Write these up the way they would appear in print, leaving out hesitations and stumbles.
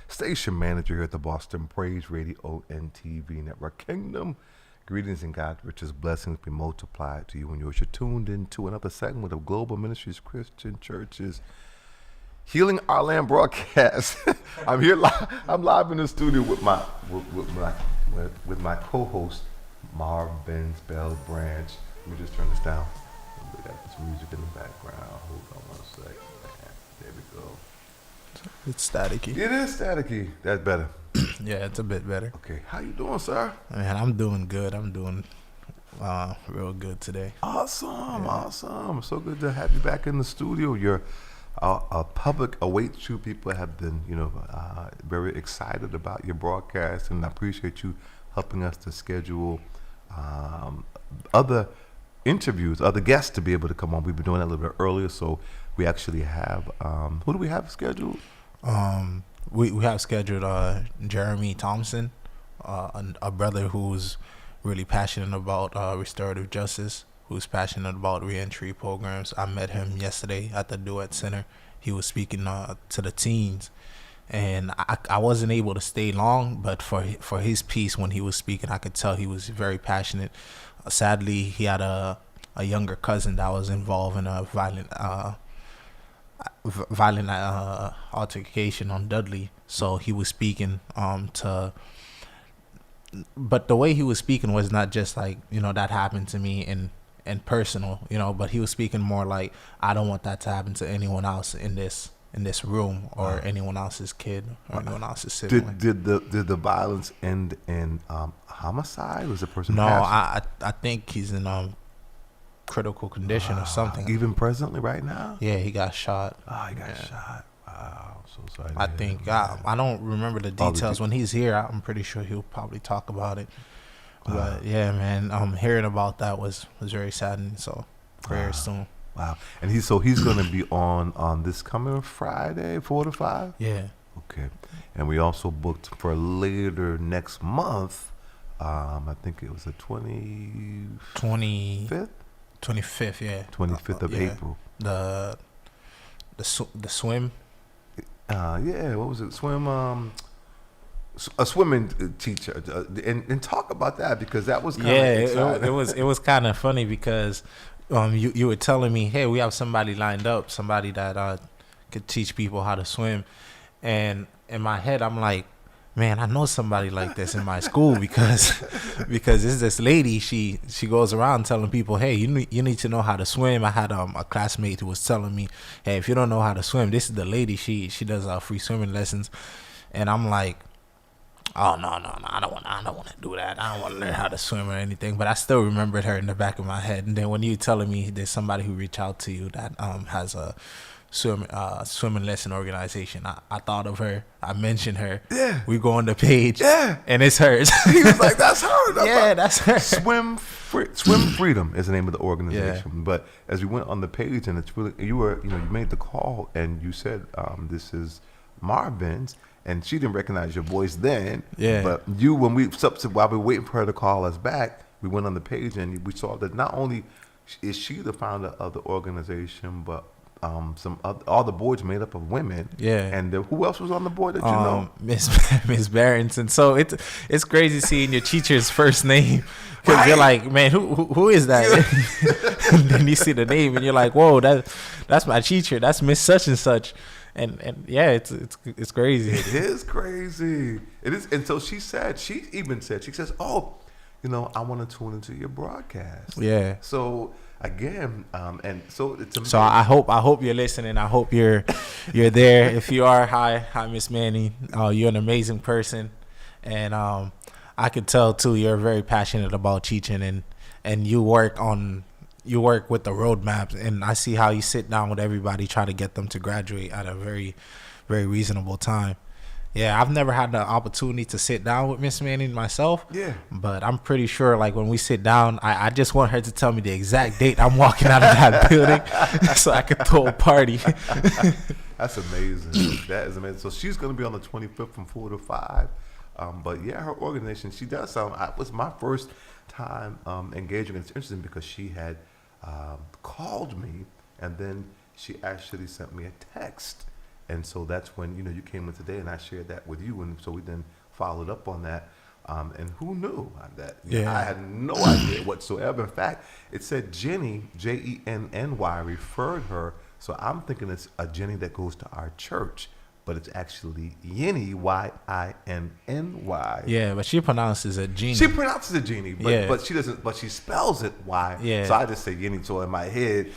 station manager here at the Boston Praise Radio and TV Network. Kingdom greetings and God's richest blessings be multiplied to you when you're tuned into another segment of Global Ministries Christian Churches Healing Our Land broadcast. I'm here live. I'm live in the studio with my co-host Marvin Bell Branch. Let me just turn this down. We got some music in the background. Hold on one second. There we go. It's staticky. It is staticky. That's better. Yeah, it's a bit better. Okay, how you doing, sir? Man, I'm doing good. I'm doing real good today. Awesome, awesome. So good to have you back in the studio. Your public awaits you. People have been, very excited about your broadcast, and I appreciate you helping us to schedule other interviews, other guests to be able to come on. We've been doing that a little bit earlier, so we actually have who do we have scheduled? We have scheduled Jeremy Thompson, a brother who's really passionate about restorative justice, who's passionate about reentry programs. I met him yesterday at the Duet Center. He was speaking to the teens, and I wasn't able to stay long, but for his piece when he was speaking, I could tell he was very passionate. Sadly, he had a younger cousin that was involved in a violent altercation on Dudley. So he was speaking but the way he was speaking was not just like, that happened to me and personal, but he was speaking more like, I don't want that to happen to anyone else in this room, or anyone else's kid, or anyone else's sibling. Did the violence end in homicide? Was the person No, passed? I think he's in critical condition or something. Even presently, right now? Yeah, he got shot. Oh, he got shot. Wow, so sorry. I think I don't remember the details. When he's here, I'm pretty sure he'll probably talk about it. But yeah, man, hearing about that was very saddening. So prayers soon. Wow, and he's going to be on this coming Friday, 4 to 5. Yeah. Okay, and we also booked for later next month. I think it was the 25th. 25th, yeah. 25th of April. The swim. What was it? Swim. A swimming teacher, and talk about that, because that was kind of exciting. it was kind of funny because you were telling me, hey, we have somebody lined up, somebody that could teach people how to swim, and in my head I'm like, man, I know somebody like this in my school because it's this lady. She goes around telling people, hey, you need to know how to swim. I had a classmate who was telling me, hey, if you don't know how to swim, this is the lady. She does free swimming lessons, and I'm like, oh no, I don't want to do that. I don't want to learn how to swim or anything. But I still remembered her in the back of my head. And then when you telling me there's somebody who reached out to you that has a swimming lesson organization, I thought of her. I mentioned her. Yeah. We go on the page. Yeah. And it's hers. He was like, that's her. Yeah, that's her. Swim Freedom is the name of the organization. Yeah. But as we went on the page, and it's really, you made the call and you said, this is Marvin's. And she didn't recognize your voice then. Yeah. But while we were waiting for her to call us back, we went on the page and we saw that not only is she the founder of the organization, but all the boards made up of women. Yeah. And who else was on the board that you know? Miss Barrington. So it's crazy seeing your teacher's first name, because you're like, man, who is that? And then you see the name and you're like, whoa, that's my teacher. That's Miss Such and Such. And yeah, it's crazy. It is crazy. It is. And so she says, oh, I want to tune into your broadcast. Yeah. So again, and so it's amazing. So I hope you're listening. I hope you're there. If you are, hi, Miss Manny. You're an amazing person, and I could tell too you're very passionate about teaching, and you work with the roadmaps, and I see how you sit down with everybody, try to get them to graduate at a very, very reasonable time. Yeah, I've never had the opportunity to sit down with Miss Manning myself. Yeah. But I'm pretty sure, like, when we sit down, I just want her to tell me the exact date I'm walking out of that building so I could throw a party. That's amazing. That is amazing. So she's going to be on the 25th from 4 to 5. But yeah, her organization, she does sound, it was my first time engaging. It's interesting because she had called me, and then she actually sent me a text, And so that's when, you know, you came in today and I shared that with you. And so we then followed up on that. And who knew that? Yeah. I had no idea whatsoever. In fact, it said Jenny, Jenny, referred her. So I'm thinking it's a Jenny that goes to our church, but it's actually Yinny, Yinny. Yeah, but she pronounces it Genie. She pronounces it Genie, but, Yeah. but she doesn't. But she spells it Y. Yeah. So I just say Yinny. So in my head,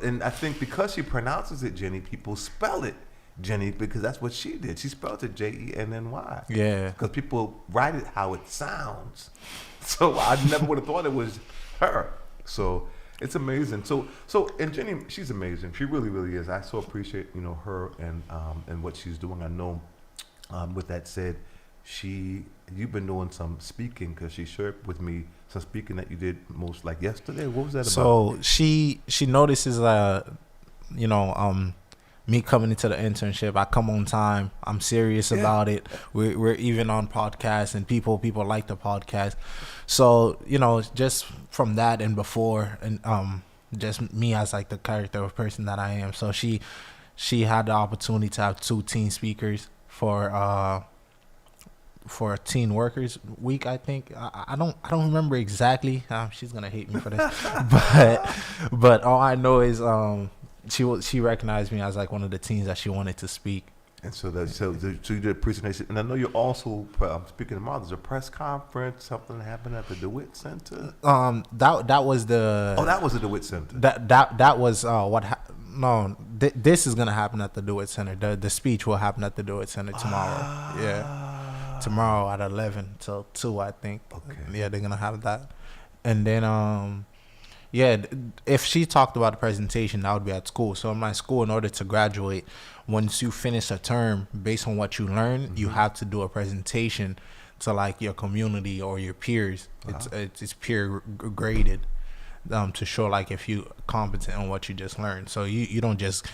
and I think because she pronounces it Jenny, people spell it Jenny because that's what she did. She spelled it Jenny. Yeah. Because people write it how it sounds. So I never would have thought it was her. So it's amazing. So and Jenny, she's amazing. She really, really is. I so appreciate, you know, her and what she's doing. I know. With that said, you've been doing some speaking because she shared with me some speaking that you did most like yesterday. What was that about? So she notices you know, me coming into the internship, I come on time. I'm serious about it. We're even on podcasts and people like the podcast. So, you know, just from that and before and just me as like the character of person that I am. So she had the opportunity to have 2 teen speakers for Teen Workers Week, I think. I don't remember exactly. She's gonna hate me for this, but all I know is she recognized me as like one of the teens that she wanted to speak. And so you did a presentation, and I know you're also speaking tomorrow. There's a press conference. Something happened at the DeWitt Center. That was the. Oh, that was the DeWitt Center. That was what. This is gonna happen at the DeWitt Center. The speech will happen at the DeWitt Center tomorrow. Yeah, tomorrow at 11 till 2, I think. Okay. Yeah, they're gonna have that, and then yeah, if she talked about the presentation, that would be at school. So in my school, in order to graduate, once you finish a term, based on what you learn, you have to do a presentation to like your community or your peers. It's peer graded to show like if you competent on what you just learned. So you don't just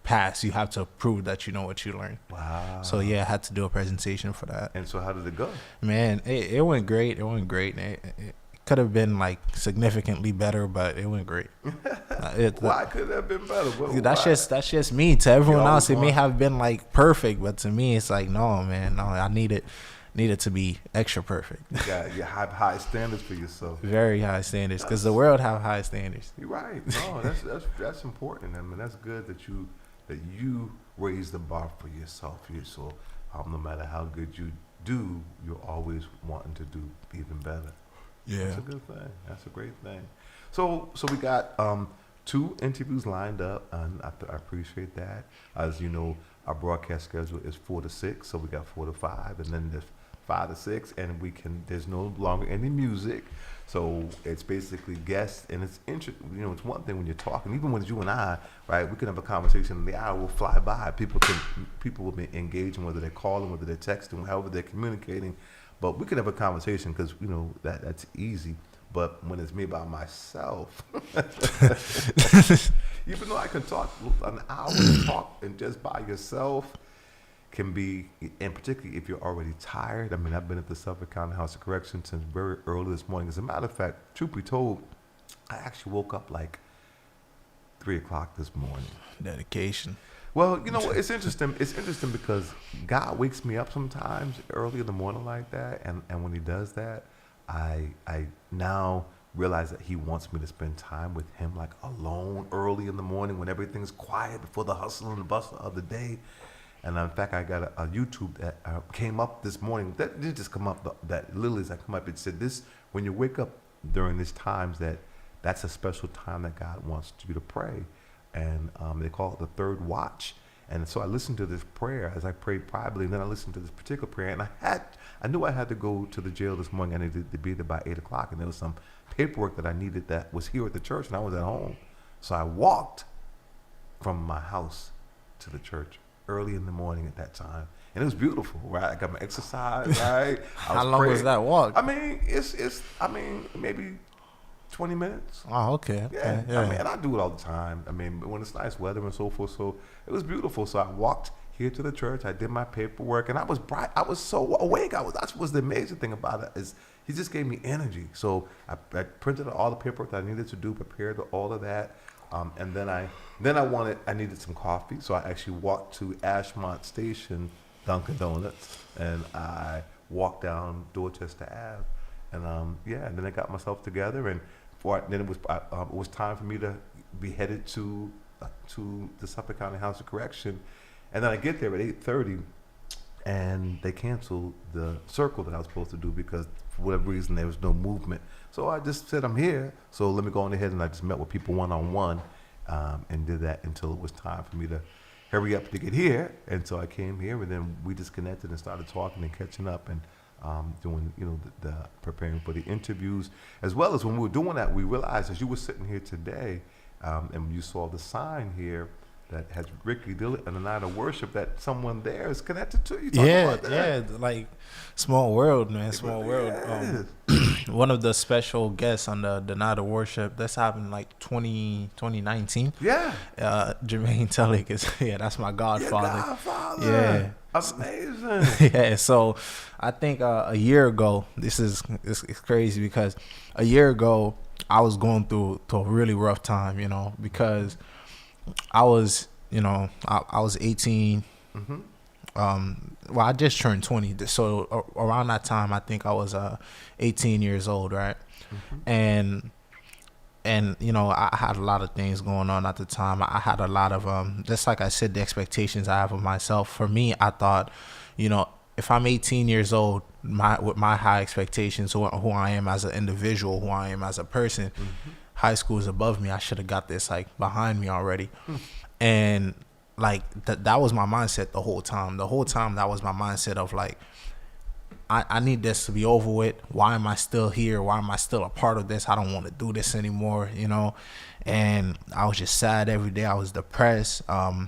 pass. You have to prove that you know what you learned. Wow. So yeah, I had to do a presentation for that. And so how did it go? Man, it went great. It went great. It could have been like significantly better, but it went great. Why could it have been better? That's just me. To everyone else, it may have been like perfect, but to me, it's like no, man, no. I need it to be extra perfect. You have high standards for yourself. Very high standards, because the world have high standards. You're right. No, that's important. I mean, that's good that you raise the bar for yourself. So no matter how good you do, you're always wanting to do even better. Yeah, that's a good thing. That's a great thing. So we got 2 interviews lined up, and I appreciate that. As you know, our broadcast schedule is 4 to 6, so we got 4 to 5, and then there's 5 to 6, and there's no longer any music, so it's basically guests, and it's interesting. You know, it's one thing when you're talking, even when it's you and I, right? We can have a conversation, and the hour will fly by. People will be engaging, whether they're calling, whether they're texting, however they're communicating. But we could have a conversation because, you know, that's easy. But when it's me by myself, even though I can talk an hour and talk and just by yourself can be, and particularly if you're already tired. I mean, I've been at the Suffolk County House of Correction since very early this morning. As a matter of fact, truth be told, I actually woke up like 3 o'clock this morning. Dedication. Well, you know, it's interesting. It's interesting because God wakes me up sometimes early in the morning like that, and when He does that, I now realize that He wants me to spend time with Him, like alone early in the morning when everything's quiet before the hustle and the bustle of the day. And in fact, I got a YouTube that came up this morning. That did just come up. That literally as I come up, it said this: when you wake up during these times, that's a special time that God wants you to pray. And they call it the third watch. And so I listened to this prayer as I prayed privately, and then I listened to this particular prayer, and I knew I had to go to the jail this morning. I needed to be there by 8 o'clock, and there was some paperwork that I needed that was here at the church, and I was at home. So I walked from my house to the church early in the morning at that time, and it was beautiful. Right, I got my exercise. Right. How long was that walk? I mean, it's maybe 20 minutes. Oh, okay. Yeah. Yeah. I mean, and I do it all the time. I mean, when it's nice weather and so forth. So it was beautiful. So I walked here to the church. I did my paperwork, and I was bright. I was so awake. That was the amazing thing about it, is He just gave me energy. So I printed out all the paperwork that I needed to do, prepared all of that. And then I needed some coffee, so I actually walked to Ashmont Station, Dunkin' Donuts, and I walked down Dorchester Ave, and and then I got myself together, and then it was time for me to be headed to the Suffolk County House of Correction, and then I get there at 8:30, and they canceled the circle that I was supposed to do because for whatever reason there was no movement. So I just said I'm here, so let me go on ahead, and I just met with people one-on-one, and did that until it was time for me to hurry up to get here. And so I came here, and then we just connected and started talking and catching up and doing, the preparing for the interviews, as well as when we were doing that, we realized as you were sitting here today, and you saw the sign here that has Ricky Dillard and the Night of Worship, that someone there is connected to you. Talk about that. Like small world, man, small really world. One of the special guests on the Night of Worship, that's happened like 2019. Yeah. Jermaine Tellick is, that's my godfather. Your godfather. Yeah. Amazing. Yeah, so I think a year ago, it's crazy because a year ago I was going through a really rough time, because I was, I was 18. Mm-hmm. Well, I just turned 20, so around that time I think I was 18 years old, right? Mm-hmm. And I had a lot of things going on at the time. I had a lot of just like I said, the expectations I have of myself. For me, I thought, if I'm 18 years old, with my high expectations, who I am as an individual, who I am as a person, mm-hmm. high school is above me. I should have got this like behind me already. And like that was my mindset the whole time. The whole time that was my mindset of like, I need this to be over with. Why am I still here? Why am I still a part of this? I don't want to do this anymore, And I was just sad every day. I was depressed. I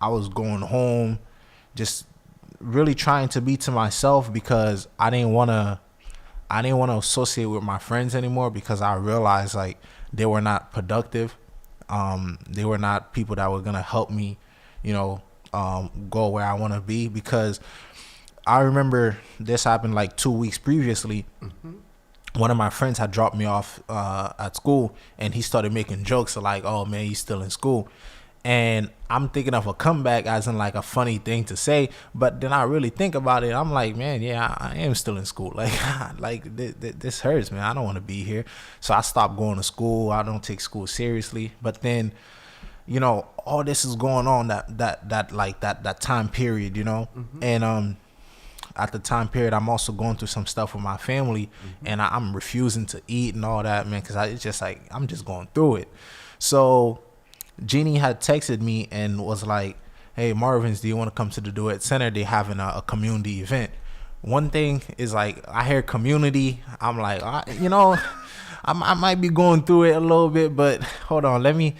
was going home, just really trying to be to myself because I didn't want to associate with my friends anymore because I realized like they were not productive. They were not people that were gonna help me, go where I want to be, because I remember this happened like 2 weeks previously. Mm-hmm. One of my friends had dropped me off at school, and he started making jokes like, "Oh man, he's still in school." And I'm thinking of a comeback as in like a funny thing to say, but then I really think about it. I'm like, man, yeah, I am still in school. Like this hurts, man. I don't want to be here. So I stopped going to school. I don't take school seriously. But then, all this is going on that time period, mm-hmm. And at the time period, I'm also going through some stuff with my family, mm-hmm. and I'm refusing to eat and all that, man, because it's just like I'm just going through it. So Jeannie had texted me and was like, "Hey, Marvin's, do you want to come to the Duet Center? They're having a community event." One thing is like, I hear community, I'm like, I might be going through it a little bit, but hold on, let me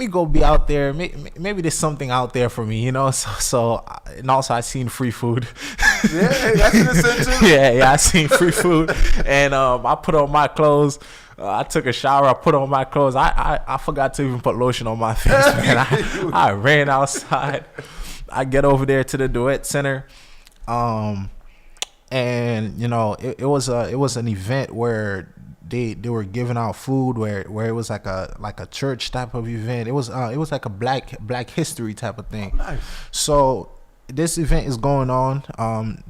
go be out there. Maybe there's something out there for me, So and also I seen free food. Yeah, that's an incentive. Yeah, I seen free food, and I put on my clothes. I took a shower. I put on my clothes. I forgot to even put lotion on my face, man. I ran outside. I get over there to the Duet Center, and it was an event where they were giving out food, where it was like a church type of event. It was like a black history type of thing. Oh, nice. So this event is going on.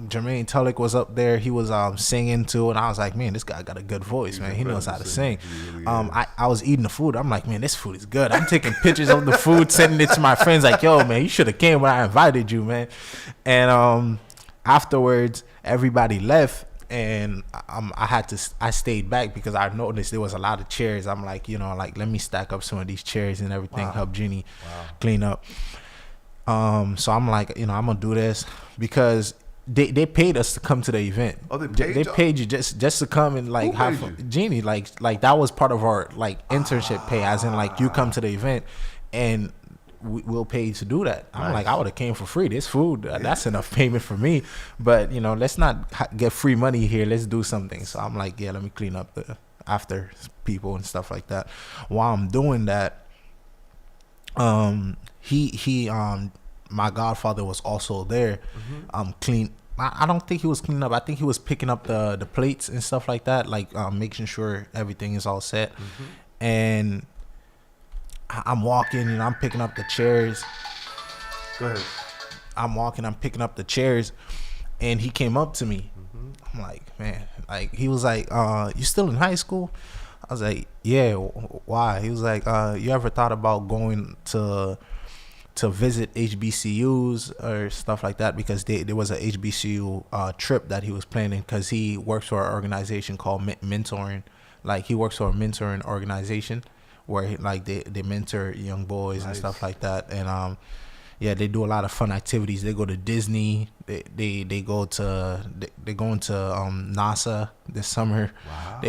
Jermaine Tulloch was up there. He was singing too, and I was like, man, this guy got a good voice, man. He knows how to sing. Really I was eating the food. I'm like, man, this food is good. I'm taking pictures of the food, sending it to my friends, like, yo, man, you should have came when I invited you, man. And afterwards, everybody left, and I stayed back because I noticed there was a lot of chairs. I'm like, let me stack up some of these chairs and everything, help Jeannie clean up. So I'm like, I'm gonna do this because they paid us to come to the event. Oh, they paid you just to come and like have Jeannie, like that was part of our like internship pay, as in like you come to the event and we'll pay you to do that. I'm like, I would have came for free. This food, that's enough payment for me. But let's not get free money here. Let's do something. So I'm like, yeah, let me clean up the after people and stuff like that. While I'm doing that, he my godfather was also there. Mm-hmm. I don't think he was cleaning up. I think he was picking up the plates and stuff like that, like making sure everything is all set. Mm-hmm. And I'm walking, I'm picking up the chairs. Go ahead. I'm picking up the chairs, and he came up to me. I'm like, man, like he was like, you still in high school? I was like, yeah. Why? He was like, you ever thought about going to visit HBCUs or stuff like that? Because there was a HBCU trip that he was planning, because he works for an organization called Mentoring. Like, he works for a mentoring organization where they mentor young boys and stuff like that. And yeah, they do a lot of fun activities. They go to Disney. They go into NASA this summer. Wow.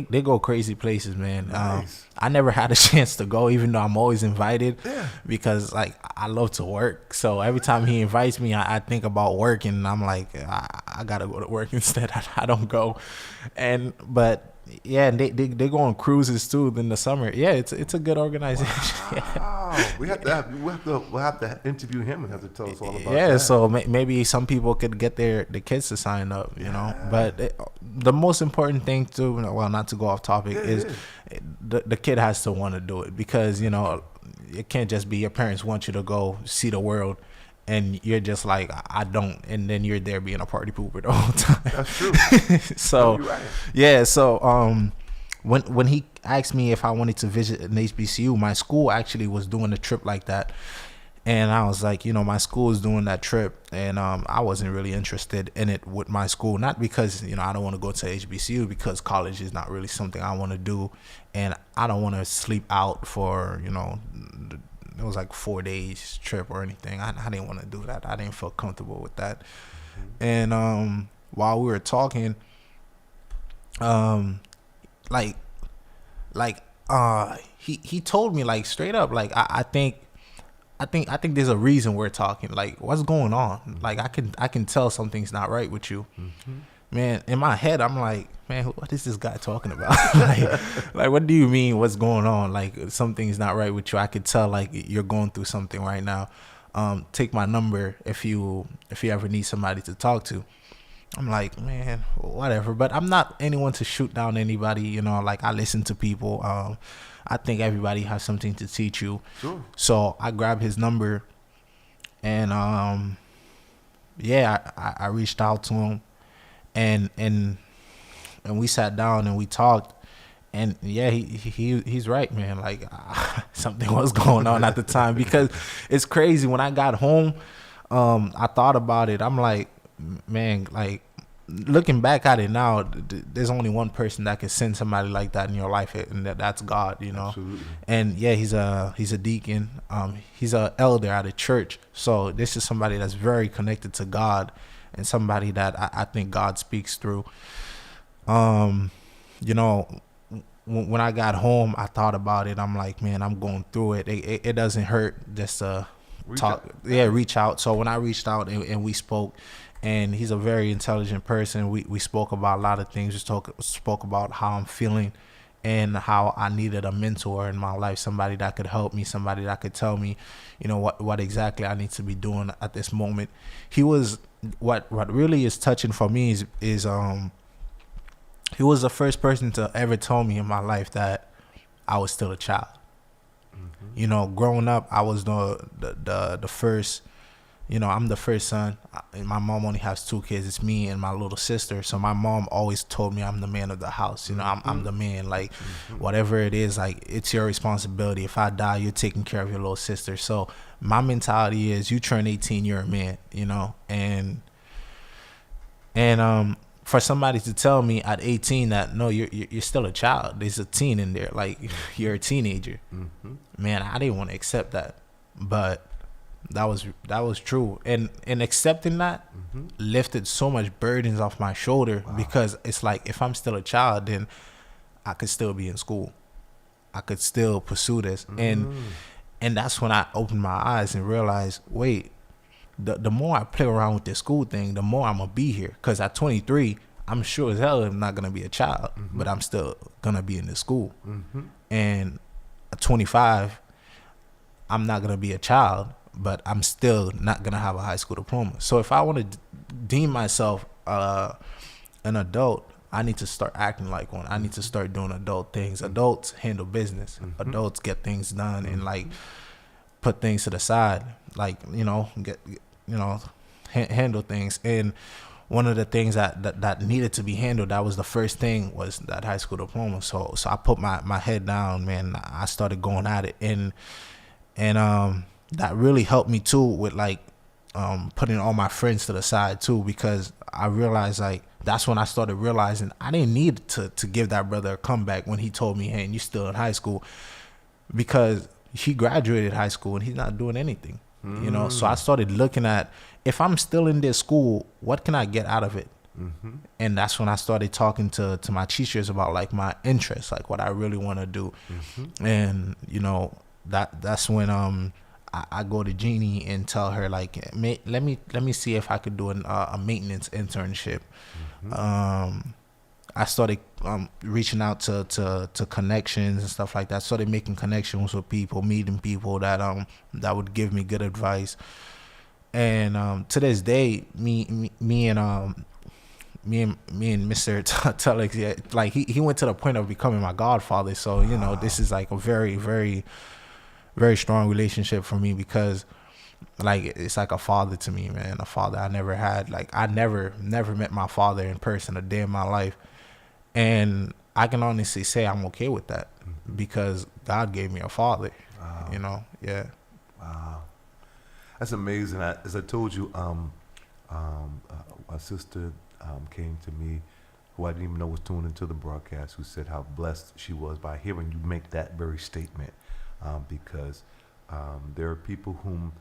They go crazy places, man. Nice. I never had a chance to go, even though I'm always invited. Yeah. Because like I love to work. So every time he invites me, I think about work, and I'm like, I gotta go to work instead. I don't go. But yeah, and they go on cruises too in the summer. Yeah, it's a good organization. Wow. We'll have to interview him and have to tell us all about that. Yeah, so maybe some people could get the kids to sign up, know. But the most important thing too, well, not to go off topic, is the kid has to want to do it, because it can't just be your parents want you to go see the world, and you're just like, I don't, and then you're there being a party pooper the whole time. That's true. So you're right. yeah, so when he asked me if I wanted to visit an HBCU, my school actually was doing a trip like that, and I was like, my school is doing that trip, and I wasn't really interested in it with my school, not because I don't want to go to HBCU, because college is not really something I want to do, and I don't want to sleep out for it was like 4 days trip or anything. I didn't want to do that. I didn't feel comfortable with that. And while we were talking, he told me, like, straight up, like, I think there's a reason we're talking. Like, what's going on? Like, I can tell something's not right with you. Man, in my head, I'm like, man, what is this guy talking about? like, what do you mean? What's going on? Like, something's not right with you. I could tell, like, you're going through something right now. Take my number if you ever need somebody to talk to. I'm like, man, whatever. But I'm not anyone to shoot down anybody. Like, I listen to people. I think everybody has something to teach you. Sure. So I grabbed his number, and yeah, I reached out to him. And we sat down and we talked, and yeah, he's right, man. Like, something was going on at the time, because it's crazy. When I got home, I thought about it. I'm like, man, like, looking back at it now, there's only one person that can send somebody like that in your life, and that's God, Absolutely. And yeah, he's a deacon. He's an elder at a church. So this is somebody that's very connected to God, and somebody that I think God speaks through. When I got home, I thought about it. I'm like, man, I'm going through it. It doesn't hurt just to reach out. So when I reached out and we spoke, and he's a very intelligent person, we spoke about a lot of things. We spoke about how I'm feeling, and how I needed a mentor in my life, somebody that could help me, somebody that could tell me, what exactly I need to be doing at this moment. He was what really is touching for me is he was the first person to ever tell me in my life that I was still a child. Growing up, I was the first. I'm the first son. My mom only has 2 kids. It's me and my little sister. So my mom always told me I'm the man of the house. I'm the man. Like, whatever it is, like, it's your responsibility. If I die, you're taking care of your little sister. So my mentality is, you turn 18, you're a man. And for somebody to tell me at 18 that, no, you're still a child. There's a teen in there. Like, you're a teenager. Man, I didn't want to accept that, but that was true, and accepting that lifted so much burdens off my shoulder. Wow. Because it's like, if I'm still a child, then I could still be in school, I could still pursue this. And that's when I opened my eyes and realized, wait, the more I play around with this school thing, the more I'm gonna be here. Because at 23, I'm sure as hell I'm not gonna be a child, but I'm still gonna be in this school. And at 25, I'm not gonna be a child, but I'm still not gonna have a high school diploma. So if I want to deem myself an adult, I need to start acting like one. I need to start doing adult things. Adults handle business. Adults get things done and like put things to the side, like, handle things. And one of the things that needed to be handled, that was the first thing, was that high school diploma. So I put my head down, man. I started going at it, and that really helped me too with like putting all my friends to the side too, because I realized, like, that's when I started realizing I didn't need to give that brother a comeback when he told me, hey, you still in high school, because he graduated high school and he's not doing anything. So I started looking at, if I'm still in this school, what can I get out of it? And that's when I started talking to my teachers about like my interests, like what I really want to do. And that's when I go to Jeannie and tell her, like, let me see if I could do a maintenance internship. I started reaching out to connections and stuff like that. Started making connections with people, meeting people that would give me good advice. And to this day, me and Mr. Telex, yeah, like he went to the point of becoming my godfather. So this is like a very, very, very strong relationship for me, because like it's like a father to me, man. A father I never had. Like I never met my father in person a day in my life. And I can honestly say I'm okay with that, because God gave me a father. Wow. Yeah. Wow, that's amazing. As I told you, a sister came to me who I didn't even know was tuned into the broadcast, who said how blessed she was by hearing you make that very statement, because there are people whom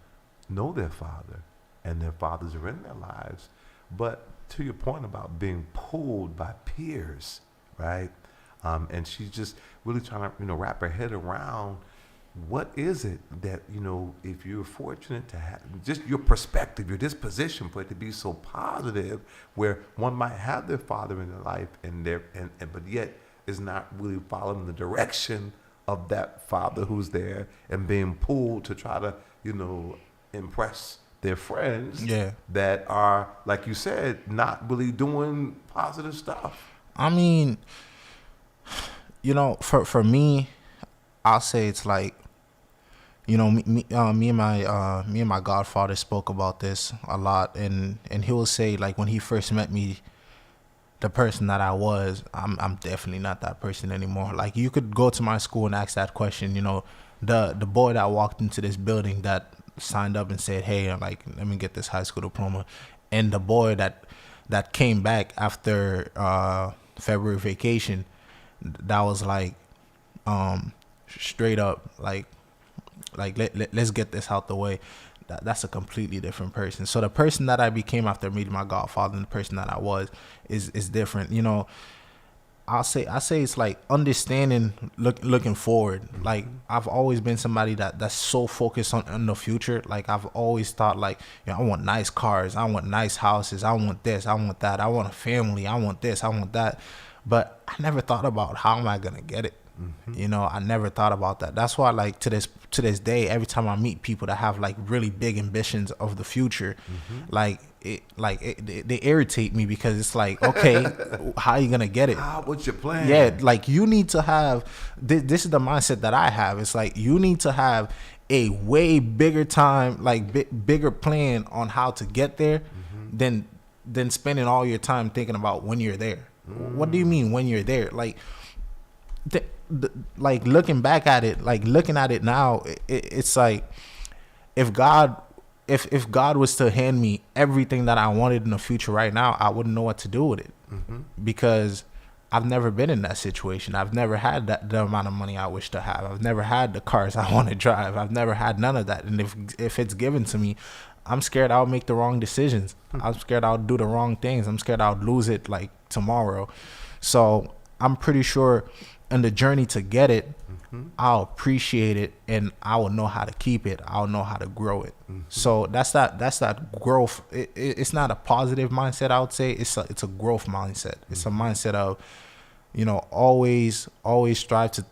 know their father and their fathers are in their lives, but to your point about being pulled by peers, right? And she's just really trying to, wrap her head around what is it that, if you're fortunate to have just your perspective, your disposition for it to be so positive, where one might have their father in their life but yet is not really following the direction of that father who's there, and being pulled to try to, impress their friends that are, like you said, not really doing positive stuff. I mean, for me, I'll say it's like, me and my godfather spoke about this a lot, and he will say, like, when he first met me, the person that I was, I'm definitely not that person anymore. Like, you could go to my school and ask that question, the boy that walked into this building that signed up and said, hey, like, let me get this high school diploma, and the boy that came back after February vacation, that was like straight up like let's get this out the way. That's a completely different person. So the person that I became after meeting my godfather and the person that I was is different. I say it's like understanding, looking forward. Like, I've always been somebody that's so focused on the future. Like, I've always thought, like, I want nice cars, I want nice houses, I want this, I want that, I want a family, I want this, I want that. But I never thought about how am I gonna get it. I never thought about that. That's why, like, to this day, every time I meet people that have like really big ambitions of the future, they irritate me, because it's like, okay, how are you gonna get it? What's your plan? Yeah, like, you need to have this is the mindset that I have. It's like, you need to have a way bigger time, like bigger plan on how to get there, than spending all your time thinking about when you're there. What do you mean when you're there? Like, like, looking back at it, like, looking at it now, it's like, if God was to hand me everything that I wanted in the future right now, I wouldn't know what to do with it, because I've never been in that situation. I've never had the amount of money I wish to have. I've never had the cars I want to drive. I've never had none of that. And if it's given to me, I'm scared I'll make the wrong decisions. I'm scared I'll do the wrong things. I'm scared I'll lose it, like, tomorrow. So I'm pretty sure in the journey to get it, I'll appreciate it, and I will know how to keep it. I'll know how to grow it. So that's that growth. It's not a positive mindset, I would say. It's a growth mindset. It's a mindset of, always strive to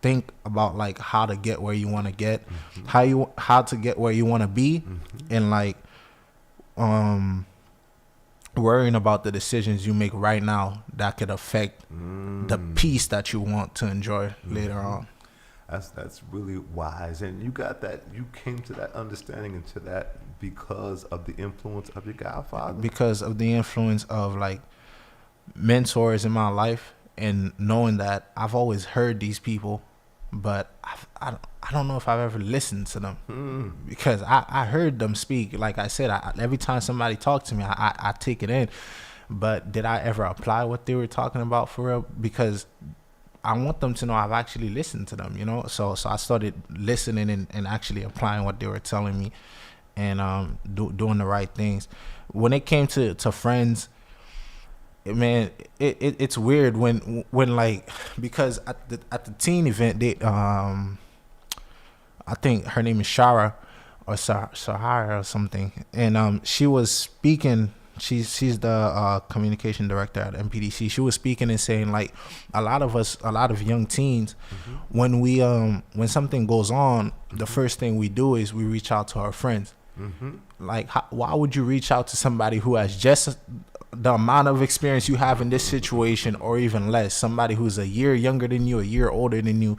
think about, like, how to get where you want to get, how to get where you want to be, and, like, worrying about the decisions you make right now that could affect the peace that you want to enjoy later on. That's really wise, and you got that. You came to that understanding and to that because of the influence of your godfather. Because of the influence of like mentors in my life, and knowing that I've always heard these people, but I don't know if I've ever listened to them because I heard them speak. Like I said, every time somebody talked to me, I take it in. But did I ever apply what they were talking about for real? Because I want them to know I've actually listened to them, you know? So I started listening and actually applying what they were telling me and doing the right things. When it came to friends, man, it's weird when like, because at the teen event, they I think her name is Shara or Sahara or something, and she was speaking. She's the communication director at MPDC. She was speaking and saying like a lot of young teens, when we when something goes on, the first thing we do is we reach out to our friends. Like, why would you reach out to somebody who has just the amount of experience you have in this situation, or even less? Somebody who's a year younger than you, a year older than you.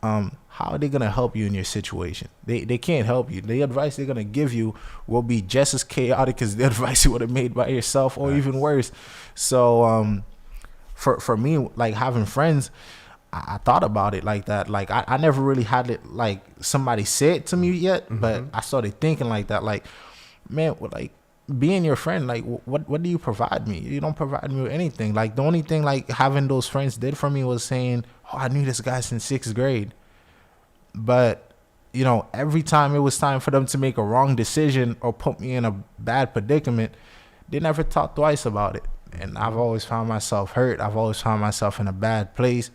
How are they gonna help you in your situation? They can't help you. The advice they're gonna give you will be just as chaotic as the advice you would have made by yourself, or even worse. So for me, like having friends, I thought about it like that. Like I never really had it like somebody say it to me yet, but I started thinking like that. Like, man, like being your friend, like what do you provide me? You don't provide me with anything. Like the only thing like having those friends did for me was saying, oh, I knew this guy since 6th grade. But, you know, every time it was time for them to make a wrong decision or put me in a bad predicament, they never thought twice about it. And I've always found myself hurt. I've always found myself in a bad place.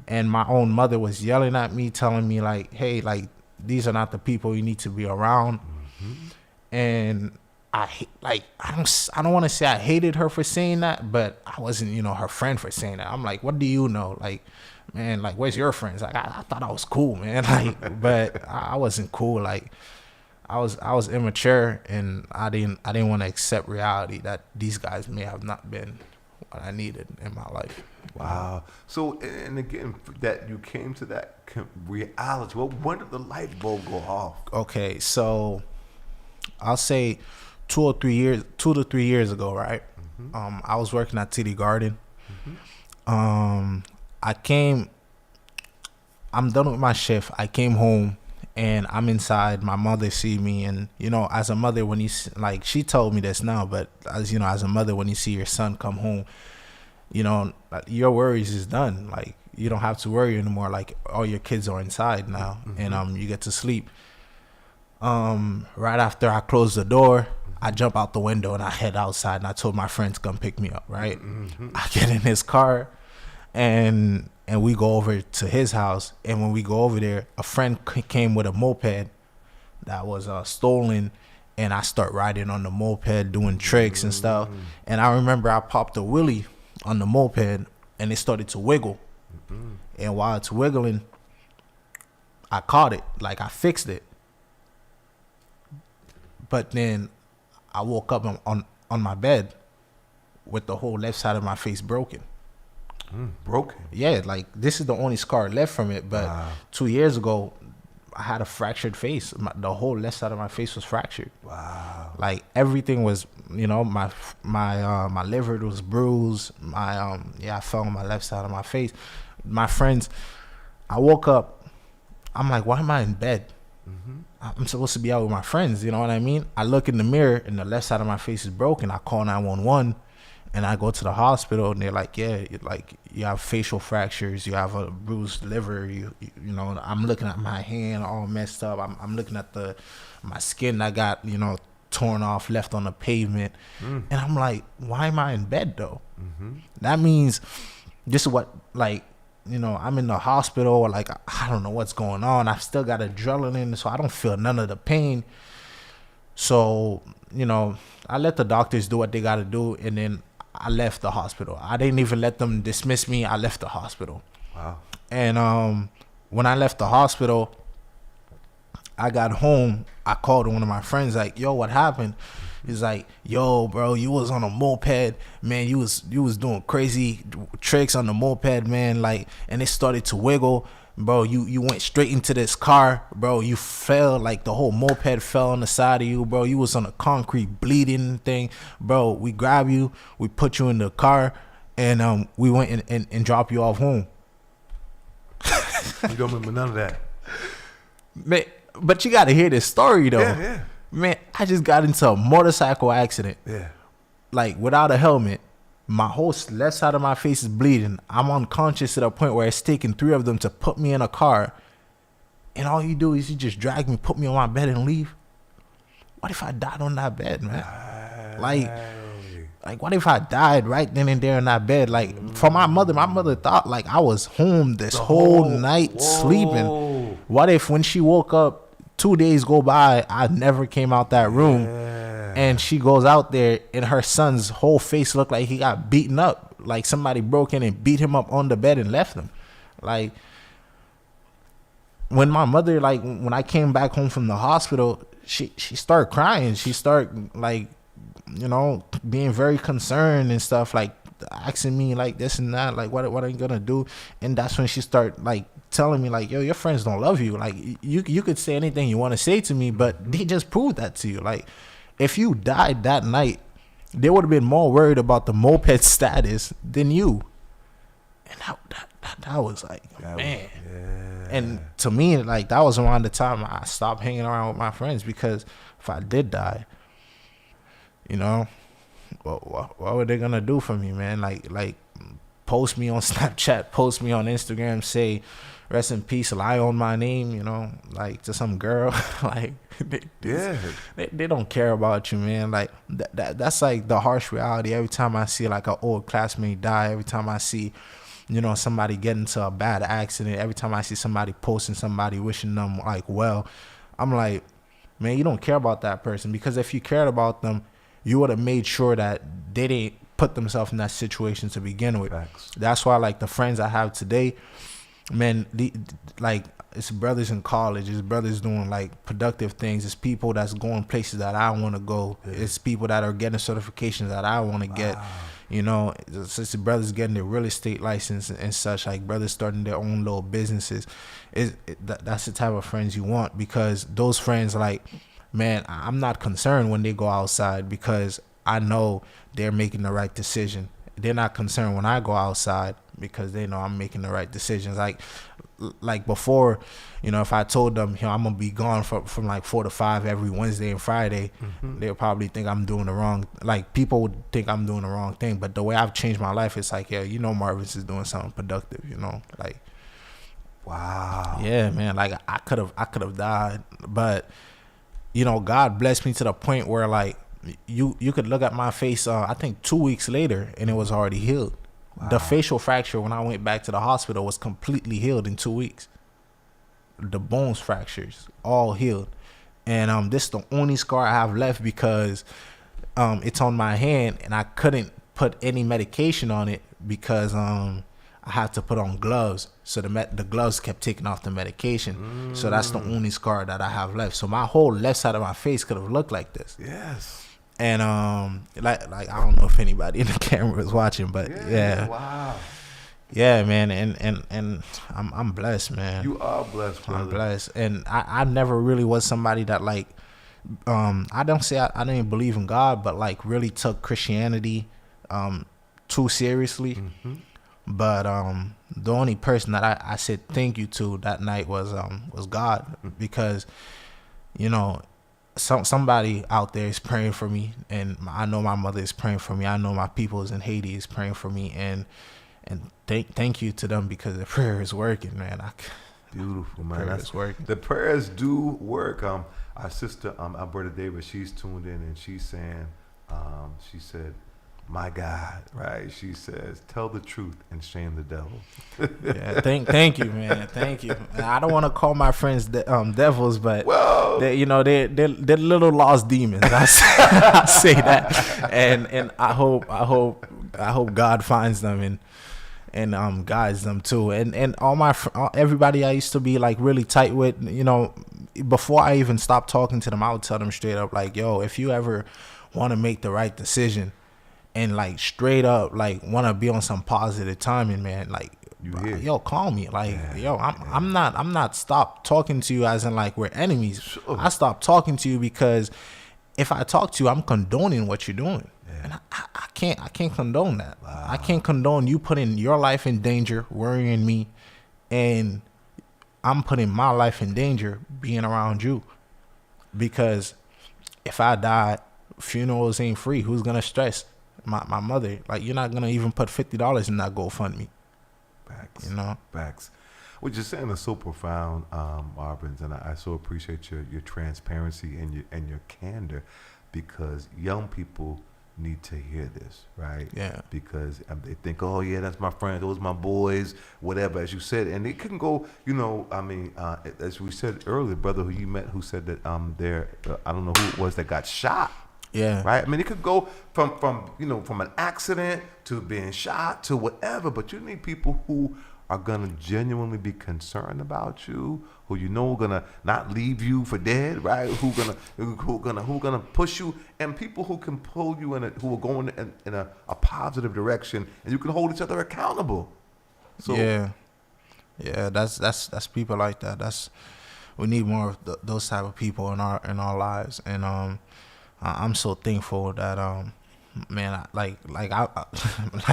And my own mother was yelling at me, telling me like, hey, like, these are not the people you need to be around. And I don't want to say I hated her for saying that, but I wasn't, you know, her friend for saying that. I'm like, what do you know? Like, man, like, where's your friends? Like, I thought I was cool, man. Like, but I wasn't cool. Like, I was immature, and I didn't want to accept reality that these guys may have not been what I needed in my life. Wow. So, and again, that you came to that reality. Well, when did the light bulb go off? Okay, so I'll say 2 to 3 years ago, right? I was working at City Garden. I'm done with my shift. I came home and I'm inside. My mother see me, and you know, as a mother, when you like, she told me this now, but as you know, as a mother, when you see your son come home, you know, your worries is done. Like, you don't have to worry anymore. Like, all your kids are inside now, and you get to sleep. Right after I close the door, I jump out the window and I head outside, and I told my friends to come pick me up, right? I get in his car and we go over to his house, and when we go over there, a friend came with a moped that was stolen, and I start riding on the moped doing tricks and stuff. And I remember I popped a wheelie on the moped and it started to wiggle. And while it's wiggling, I caught it, like I fixed it. But then I woke up on my bed with the whole left side of my face broken. Broken? Yeah, like this is the only scar left from it. But 2 years ago, I had a fractured face. The whole left side of my face was fractured. Wow. Like everything was, you know, my liver was bruised. I fell on my left side of my face. My friends, I woke up. I'm like, why am I in bed? I'm supposed to be out with my friends, you know what I mean? I look in the mirror and the left side of my face is broken. I call 911 and I go to the hospital, and they're like, yeah, like you have facial fractures, you have a bruised liver, you know. I'm looking at my hand all messed up. I'm looking at my skin that got, you know, torn off, left on the pavement. And I'm like, why am I in bed though? That means this is what, like, you know, I'm in the hospital, or like, I don't know what's going on. I've still got adrenaline, so I don't feel none of the pain. So, you know, I let the doctors do what they got to do, and then I left the hospital. I didn't even let them dismiss me. I left the hospital. Wow. And when I left the hospital, I got home. I called one of my friends like, yo, what happened? He's like, yo, bro, you was on a moped, man. You was doing crazy tricks on the moped, man. Like, and it started to wiggle, bro. You went straight into this car, bro. You fell, like the whole moped fell on the side of you, bro. You was on a concrete bleeding thing, bro. We grab you, we put you in the car, and we went and drop you off home. You don't remember none of that, man. But you got to hear this story though. Yeah. Man, I just got into a motorcycle accident. Yeah. Like, without a helmet. My whole left side of my face is bleeding. I'm unconscious to the point where it's taking 3 of them to put me in a car. And all you do is you just drag me, put me on my bed and leave. What if I died on that bed, man? Like, what if I died right then and there in that bed? Like, for my mother thought, like, I was home this whole night sleeping. What if when she woke up, 2 days go by, I never came out that room, and she goes out there and her son's whole face looked like he got beaten up, like somebody broke in and beat him up on the bed and left him. Like, when my mother, like, when I came back home from the hospital, she started crying. She started, like, you know, being very concerned and stuff, like asking me like this and that, like what are you gonna do? And that's when she started like telling me like, yo, your friends don't love you. Like, you could say anything you want to say to me, but they just proved that to you. Like, if you died that night, they would have been more worried about the moped status than you. And that was like, man. And to me, like, that was around the time I stopped hanging around with my friends, because if I did die, you know, what were they gonna do for me, man? Like post me on Snapchat, post me on Instagram, say rest in peace, lie on my name, you know, like to some girl. Like, they don't care about you, man. Like, that's like the harsh reality. Every time I see like an old classmate die, every time I see, you know, somebody get into a bad accident, every time I see somebody posting somebody wishing them like well, I'm like, man, you don't care about that person, because if you cared about them, you would have made sure that they didn't put themselves in that situation to begin with. Facts. That's why, like, the friends I have today, man, like, it's brothers in college, it's brothers doing like productive things, it's people that's going places that I want to go, it's people that are getting certifications that I want to get, you know, it's brothers getting their real estate license and such, like brothers starting their own little businesses. That's the type of friends you want, because those friends, like, man, I'm not concerned when they go outside, because I know they're making the right decision. They're not concerned when I go outside, because they know I'm making the right decisions. Like before, you know, if I told them, you know, I'm gonna be gone from like 4 to 5 every Wednesday and Friday, they'll probably think I'm doing the wrong. Like, people would think I'm doing the wrong thing. But the way I've changed my life, it's like, yeah, you know, Marvin's is doing something productive. You know, like, wow, yeah, man. Like, I could have died, but you know, God blessed me to the point where, like, you could look at my face, I think 2 weeks later, and it was already healed. Wow. The facial fracture when I went back to the hospital was completely healed in 2 weeks. The bones fractures all healed. And this is the only scar I have left, because it's on my hand, and I couldn't put any medication on it because I had to put on gloves. So the gloves kept taking off the medication. So that's the only scar that I have left. So my whole left side of my face could have looked like this. Yes. And like I don't know if anybody in the camera is watching, but yeah. Wow. Yeah, man, and I'm blessed, man. You are blessed, brother. I'm blessed, and I never really was somebody that, like, I don't say I didn't believe in God, but like really took Christianity too seriously. But the only person that I said thank you to that night was God, because, you know, somebody out there is praying for me, and I know my mother is praying for me. I know my peoples in Haiti is praying for me, and thank you to them, because the prayer is working, man. Beautiful, man. That's working. The prayers do work. Our sister Alberta Davis, she's tuned in, and she's saying, she said, my God, right? She says, tell the truth and shame the devil. Yeah, thank you, man. Thank you. I don't want to call my friends devils, but they're little lost demons. I say that, and I hope God finds them and guides them too. And everybody I used to be like really tight with, you know, before I even stopped talking to them, I would tell them straight up, like, yo, if you ever want to make the right decision and like straight up like want to be on some positive timing, man, like yo, call me. Like, yo, I'm not stopped talking to you as in like we're enemies. Sure. I stopped talking to you because if I talk to you, I'm condoning what you're doing. And I can't condone that. Wow. I can't condone you putting your life in danger, worrying me, and I'm putting my life in danger being around you. Because if I die, funerals ain't free. Who's gonna stress? My mother. Like, you're not gonna even put $50 in that GoFundMe. Facts. You know? Facts. What you're saying is so profound, Marvins, and I so appreciate your transparency and your candor, because young people need to hear this, right? Yeah. Because they think, oh yeah, that's my friend, those my boys, whatever, as you said, and it couldn't go. You know, I mean, as we said earlier, brother who you met, who said that I don't know who it was that got shot. Yeah. Right. I mean, it could go from an accident to being shot to whatever, but you need people who are gonna genuinely be concerned about you, who gonna not leave you for dead, right? Who gonna push you, and people who can pull you who are going in a positive direction, and you can hold each other accountable. So that's people like that. We need more of those type of people in our lives, and I'm so thankful that man, like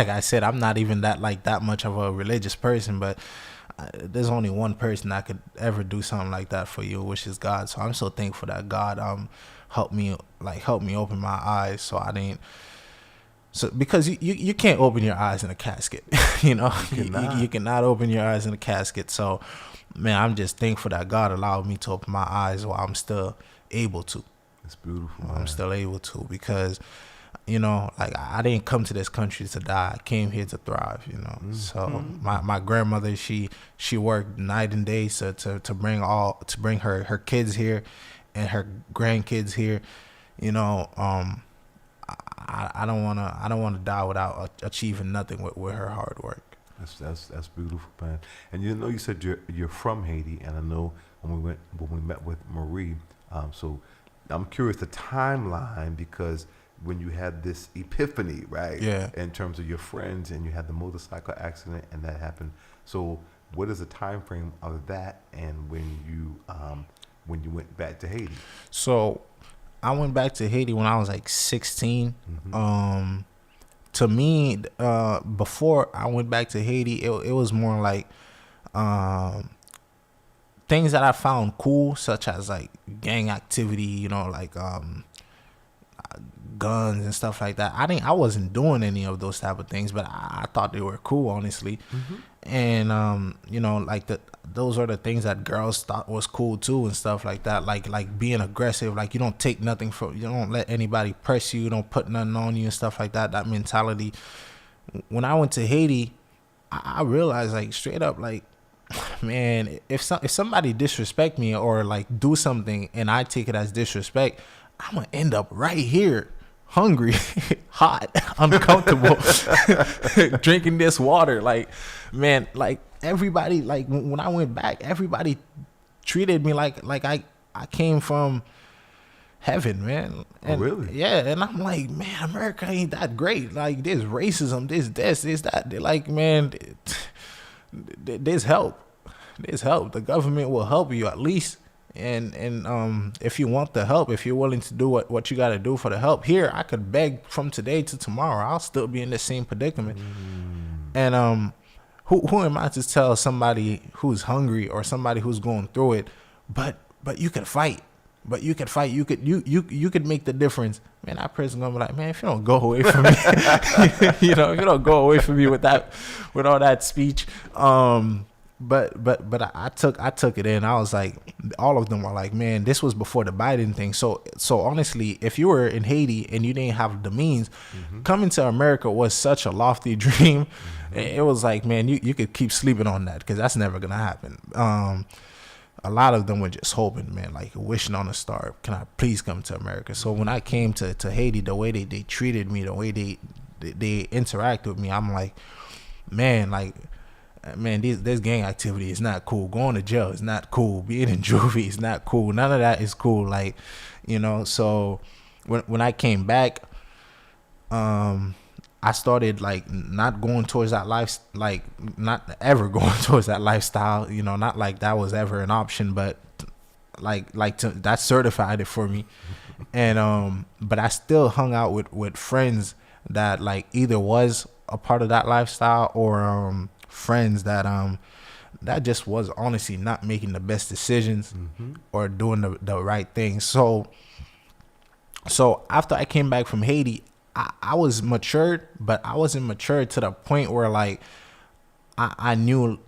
I said, I'm not even that much of a religious person, but there's only one person that could ever do something like that for you, which is God. So I'm so thankful that God helped me open my eyes, because you can't open your eyes in a casket. You cannot open your eyes in a casket. So man, I'm just thankful that God allowed me to open my eyes while I'm still able to. It's beautiful. I'm still able to, because like, I didn't come to this country to die. I came here to thrive, Mm-hmm. So my grandmother, she worked night and day to bring her kids here and her grandkids here. I don't wanna die without achieving nothing with her hard work. That's beautiful, man. And you said you're from Haiti, and I know when we met with Marie, so I'm curious the timeline, because when you had this epiphany, right? Yeah. In terms of your friends, and you had the motorcycle accident, and that happened. So, what is the time frame of that, and when you went back to Haiti? So, I went back to Haiti when I was like 16. Mm-hmm. To me, before I went back to Haiti, it was more like things that I found cool, such as like gang activity, like guns and stuff like that. I wasn't doing any of those type of things, but I thought they were cool, honestly. Mm-hmm. And like those are the things that girls thought was cool too, and stuff like that. Like being aggressive, like you don't take nothing you don't let anybody press you, you don't put nothing on you and stuff like that. That mentality. When I went to Haiti, I realized, like, straight up, like, man, if somebody disrespect me or like do something and I take it as disrespect, I'm gonna end up right here, hungry, hot, uncomfortable, drinking this water. Like, man, like everybody, like when I went back, everybody treated me like I came from heaven, man. And, really? Yeah, and I'm like, man, America ain't that great. Like, there's racism, there's that. They're like, man, there's help. There's help. The government will help you at least. And if you want the help, if you're willing to do what you got to do for the help, here I could beg from today to tomorrow. I'll still be in the same predicament. And who am I to tell somebody who's hungry or somebody who's going through it? But you can fight. But you can fight. You could make the difference. Man, that person gonna be like, man, if you don't go away from me, if you don't go away from me with all that speech. But I took it in. I was like, all of them were like, man, this was before the Biden thing. So honestly, if you were in Haiti and you didn't have the means, coming to America was such a lofty dream. It was like, man, you could keep sleeping on that, because that's never gonna happen. A lot of them were just hoping, man, like wishing on a star, can I please come to America? So when I came to Haiti, the way they treated me, the way they interact with me, I'm like, man, this gang activity is not cool. Going to jail is not cool. Being in juvie is not cool. None of that is cool. Like, so when I came back, I started like not going towards that life, like not ever going towards that lifestyle. You know, not like that was ever an option, but like that certified it for me. And but I still hung out with friends that like either was a part of that lifestyle or friends that that just was honestly not making the best decisions or doing the right thing. So after I came back from Haiti, I was matured, but I wasn't matured to the point where like I knew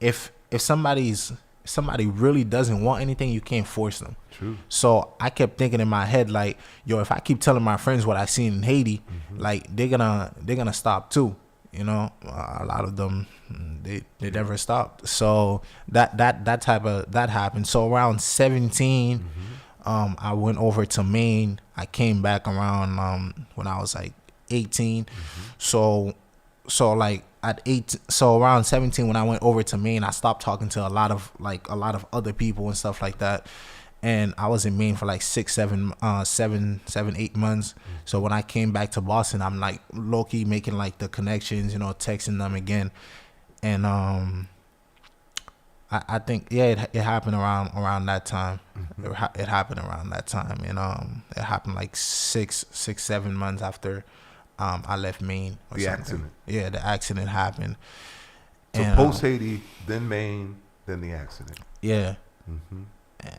if somebody really doesn't want anything, you can't force them. True. So I kept thinking in my head like, yo, if I keep telling my friends what I seen in Haiti, like they're gonna stop too. You know, a lot of them they never stopped. So that happened. So around 17. I went over to Maine. I came back around when I was like 18. So like at 8, so around 17 when I went over to Maine, I stopped talking to a lot of other people and stuff like that. And I was in Maine for like 8 months. So when I came back to Boston, I'm like low-key making like the connections, you know, texting them again. And I think it happened around that time. It happened around that time, and it happened like 6-7 months after I left Maine. The accident. Yeah, the accident happened. So post Haiti, then Maine, then the accident. Yeah.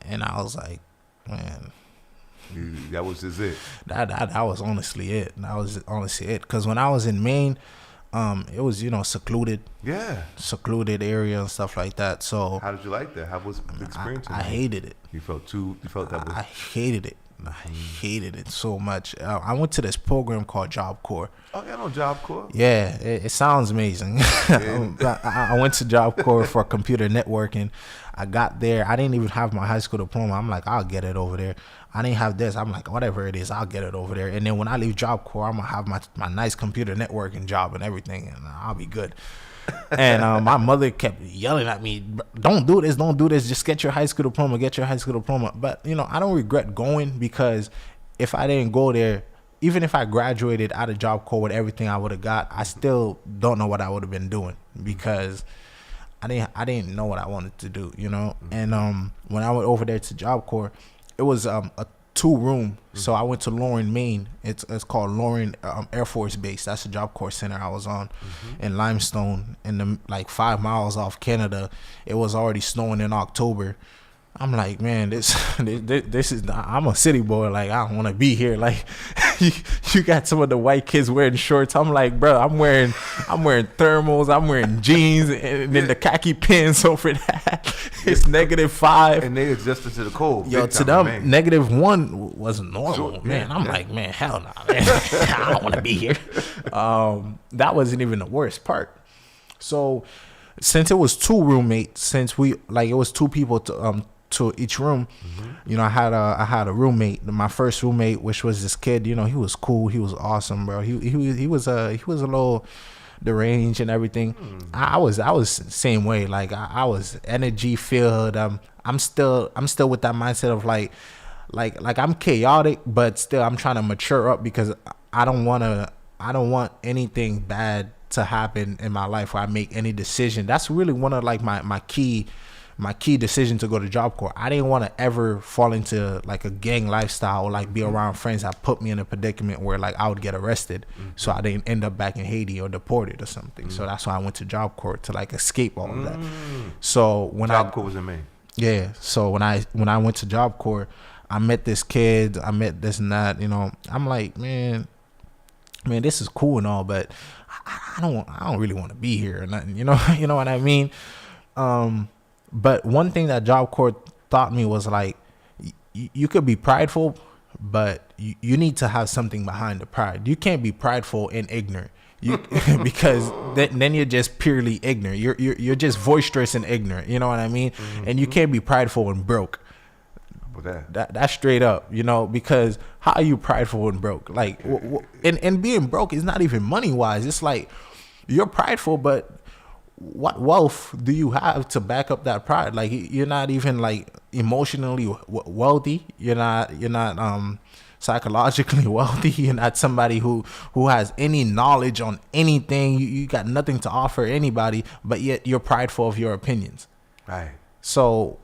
And I was like, man, that was just it. That was honestly it. That was honestly it. Because when I was in Maine, it was, you know, secluded area and stuff like that. So how did you like that? How was the experience? I hated it. You felt that was. I hated it. I hated it so much. I went to this program called Job Corps. Oh, yeah, I know Job Corps. Yeah, it sounds amazing. I went to Job Corps for computer networking. I got there. I didn't even have my high school diploma. I'm like, I'll get it over there. I didn't have this. I'm like, whatever it is, I'll get it over there. And then when I leave Job Corps, I'm going to have my nice computer networking job and everything, and I'll be good. And my mother kept yelling at me, don't do this, just get your high school diploma. But, you know, I don't regret going, because if I didn't go there, even if I graduated out of Job Corps with everything I would have got, I still don't know what I would have been doing, because I didn't know what I wanted to do, you know. And when I went over there to Job Corps, it was a 2-room. So I went to Loring, Maine. It's called Loring Air Force Base. That's the Job Corps center I was on in Limestone, in like 5 miles off Canada. It was already snowing in October. I'm like, man, this is. I'm a city boy. Like, I don't want to be here. Like, you got some of the white kids wearing shorts. I'm like, bro, I'm wearing thermals. I'm wearing jeans, and then the khaki pants over that. It's -5, and they adjusted to the cold. Yo, to them, -1 was normal, man. I'm like, man, hell no, man. I don't want to be here. That wasn't even the worst part. So, since it was 2 roommates, it was 2 people to each room, you know, I had a roommate. My first roommate, which was this kid, you know, he was cool, he was awesome, bro. He was a little deranged and everything. I was the same way. Like I was energy filled. I'm still with that mindset of like I'm chaotic, but still I'm trying to mature up, because I don't want anything bad to happen in my life where I make any decision. That's really one of like my key decision to go to Job Corps. I didn't want to ever fall into like a gang lifestyle, or like be around friends that put me in a predicament where like I would get arrested, so I didn't end up back in Haiti or deported or something. So that's why I went to Job Corps, to like escape all of that. So when Job Corps was in Maine. Yeah. So when I went to Job Corps, I met this kid, I met this and that, you know. I'm like, man, this is cool and all, but I don't really want to be here or nothing, you know. You know what I mean? But one thing that Job Corps taught me was like, you could be prideful, but you need to have something behind the pride. You can't be prideful and ignorant. Because then you're just purely ignorant. You're just boisterous and ignorant. You know what I mean? And you can't be prideful and broke. That's straight up, you know, because how are you prideful and broke? Like, and being broke is not even money wise. It's like you're prideful, but what wealth do you have to back up that pride? Like, you're not even like emotionally wealthy. You're not psychologically wealthy. You're not somebody who has any knowledge on anything. You got nothing to offer anybody, but yet you're prideful of your opinions. Right. So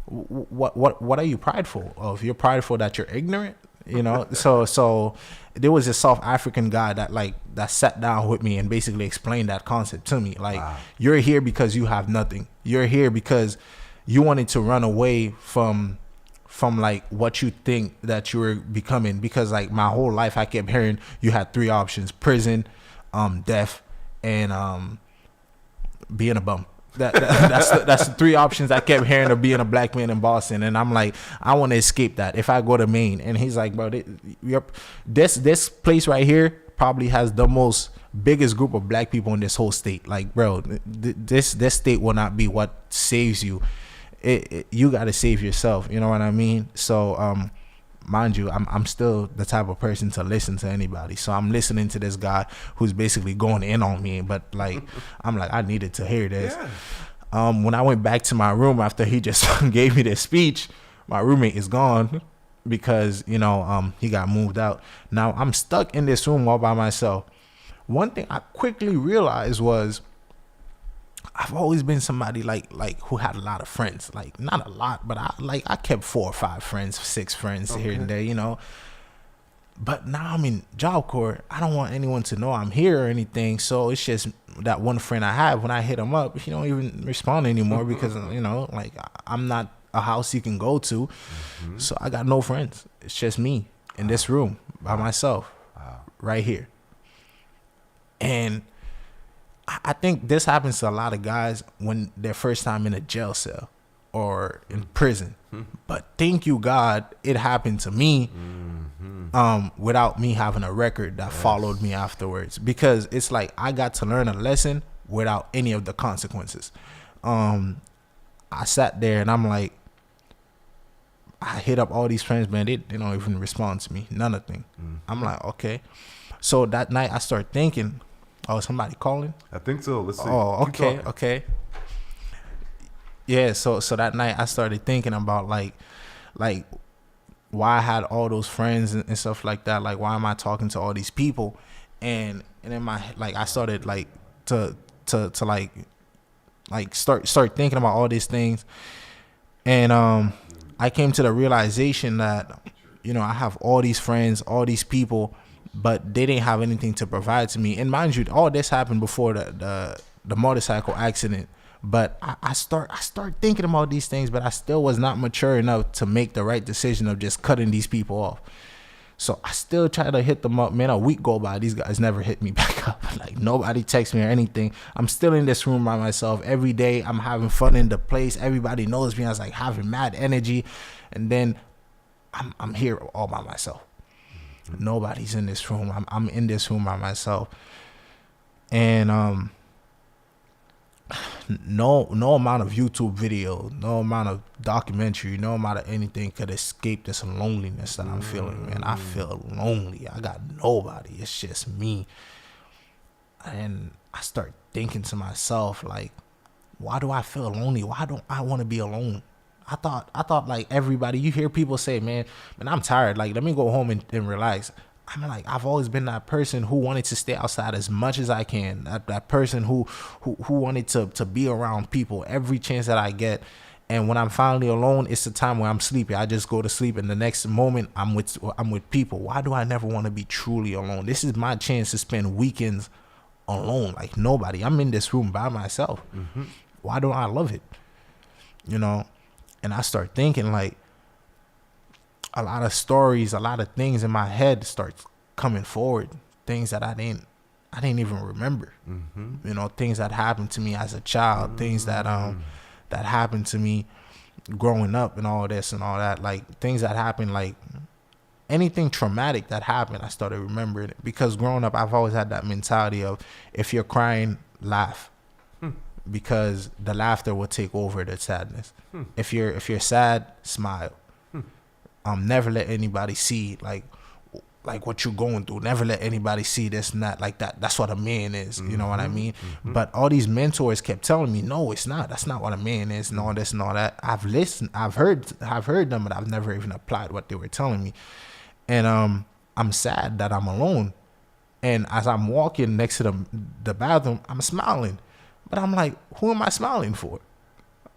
what are you prideful of? You're prideful that you're ignorant, you know? So there was a South African guy that sat down with me and basically explained that concept to me. Like, wow. You're here because you have nothing. You're here because you wanted to run away from like what you think that you were becoming, because like my whole life I kept hearing you had 3 options: prison, death, and being a bum. That's the 3 options I kept hearing of being a black man in Boston. And I'm like, I want to escape that if I go to Maine. And he's like, bro, this place right here probably has the most biggest group of black people in this whole state. Like, bro, this state will not be what saves you. You got to save yourself. You know what I mean? So, mind you, I'm still the type of person to listen to anybody. So I'm listening to this guy who's basically going in on me. But like, I'm like, I needed to hear this. Yeah. When I went back to my room after he just gave me this speech, my roommate is gone because, you know, he got moved out. Now I'm stuck in this room all by myself. One thing I quickly realized was, I've always been somebody like who had a lot of friends. Like, not a lot, but I kept 4 or 5 friends, 6 friends here and there, you know. But now I'm in Job Corps. I don't want anyone to know I'm here or anything. So it's just that one friend I have. When I hit him up, he don't even respond anymore because, you know, like, I'm not a house he can go to. Mm-hmm. So I got no friends. It's just me in this room by myself right here. And I think this happens to a lot of guys when their first time in a jail cell or in prison. But thank you, God, it happened to me without me having a record that followed me afterwards. Because it's like I got to learn a lesson without any of the consequences. I sat there and I'm like, I hit up all these friends, man. They don't even respond to me. None of them. I'm like, okay. So that night I started thinking, oh, somebody calling? I think so. Let's see. Oh, okay. Yeah, so that night I started thinking about like why I had all those friends and stuff like that. Like, why am I talking to all these people? And in my, like, I started like to start thinking about all these things. And I came to the realization that, you know, I have all these friends, all these people, but they didn't have anything to provide to me. And mind you, all this happened before the motorcycle accident. But I start thinking about these things, but I still was not mature enough to make the right decision of just cutting these people off. So I still try to hit them up. Man, a week go by, these guys never hit me back up. Like, nobody texts me or anything. I'm still in this room by myself every day. I'm having fun in the place. Everybody knows me. I was like having mad energy. And then I'm here all by myself. Nobody's in this room. I'm in this room by myself. And no amount of YouTube video, no amount of documentary, no amount of anything could escape this loneliness that I'm feeling, man. I feel lonely. I got nobody. It's just me. And I start thinking to myself, like, why do I feel lonely? Why don't I want to be alone? I thought like everybody, you hear people say, man, I'm tired. Like, let me go home and relax. I'm like, I've always been that person who wanted to stay outside as much as I can. That person who wanted to be around people every chance that I get. And when I'm finally alone, it's the time where I'm sleepy. I just go to sleep, and the next moment I'm with people. Why do I never want to be truly alone? This is my chance to spend weekends alone, like nobody. I'm in this room by myself. Why don't I love it? You know? And I start thinking, like, a lot of stories, a lot of things in my head starts coming forward. Things that I didn't even remember. You know, things that happened to me as a child, things that happened to me growing up and all this and all that. Like, things that happened, like anything traumatic that happened, I started remembering it. Because growing up, I've always had that mentality of, if you're crying, laugh. Because the laughter will take over the sadness. If you're sad, smile. Never let anybody see like what you're going through. Never let anybody see this and that, like that. That's what a man is. You know what I mean? But all these mentors kept telling me, no, it's not. That's not what a man is, and all this and all that. I've listened, I've heard them, but I've never even applied what they were telling me. And I'm sad that I'm alone. And as I'm walking next to the bathroom, I'm smiling. But I'm like, who am I smiling for?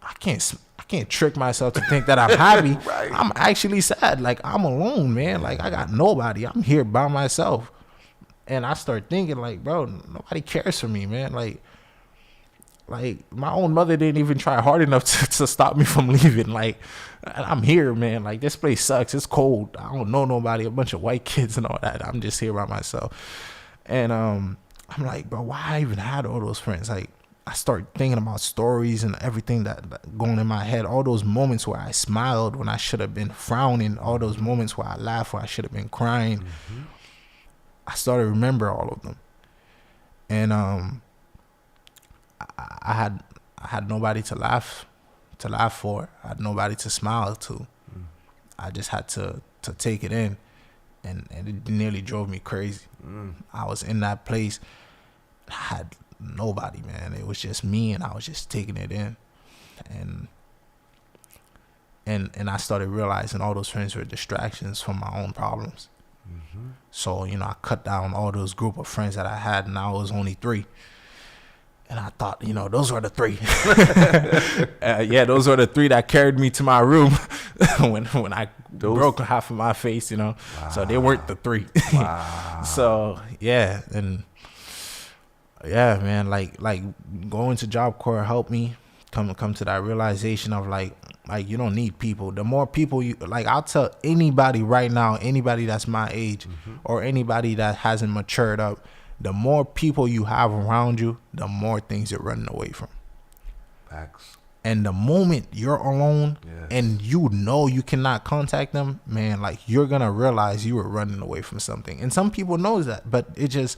I can't trick myself to think that I'm happy. Right. I'm actually sad. Like, I'm alone, man. Like, I got nobody. I'm here by myself. And I start thinking, like, bro, nobody cares for me, man. Like my own mother didn't even try hard enough to stop me from leaving. Like, I'm here, man. Like, this place sucks. It's cold. I don't know nobody. A bunch of white kids and all that. I'm just here by myself. And I'm like, bro, why I even had all those friends? Like, I start thinking about stories and everything that going in my head. All those moments where I smiled when I should have been frowning. All those moments where I laughed where I should have been crying. Mm-hmm. I started to remember all of them. And I had nobody to laugh for. I had nobody to smile to. Mm. I just had to take it in, and it nearly drove me crazy. Mm. I was in that place. I had nobody, man. It was just me, and I was just taking it in, and I started realizing all those friends were distractions from my own problems. Mm-hmm. So, I cut down all those group of friends that I had, and now it was only 3. And I thought, those were the 3. Those were the 3 that carried me to my room when I broke half of my face, Wow. So they weren't the 3. Wow. So, man, like going to Job Corps helped me come to that realization of like you don't need people. The more people I'll tell anybody right now, anybody that's my age, mm-hmm. or anybody that hasn't matured up, the more people you have around you, the more things you're running away from. Facts. And the moment you're alone, yes. and you cannot contact them, man, like you're going to realize you were running away from something. And some people knows that, but it just,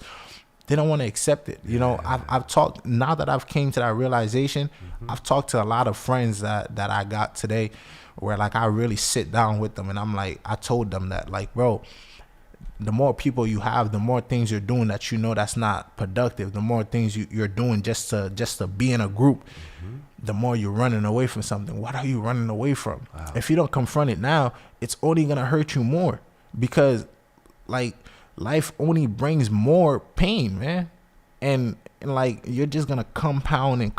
they don't want to accept it. I've talked, now that I've came to that realization, mm-hmm. I've talked to a lot of friends that I got today where like I really sit down with them and I'm like, I told them that like, bro, the more people you have, the more things you're doing that that's not productive. The more things you're doing just to be in a group, mm-hmm. the more you're running away from something. What are you running away from? Wow. If you don't confront it now, it's only gonna hurt you more because, like, life only brings more pain, man. And like you're just gonna compound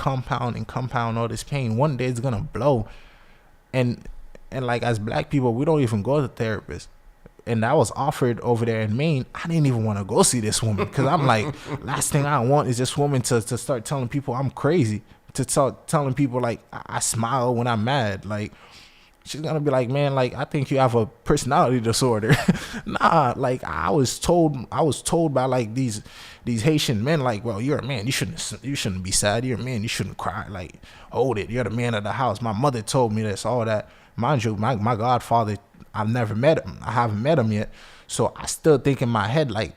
all this pain. One day it's gonna blow. And like as black people, we don't even go to therapists. And that was offered over there in Maine. I didn't even want to go see this woman because I'm like, last thing I want is this woman to start telling people I'm crazy, to start telling people like I smile when I'm mad. Like she's gonna be like, man, like I think you have a personality disorder. Nah, like I was told by like these Haitian men, like, well, you're a man, you shouldn't be sad. You're a man, you shouldn't cry. Like, hold it, you're the man of the house. My mother told me this, all that. Mind you, my godfather, I've never met him. I haven't met him yet. So I still think in my head, like,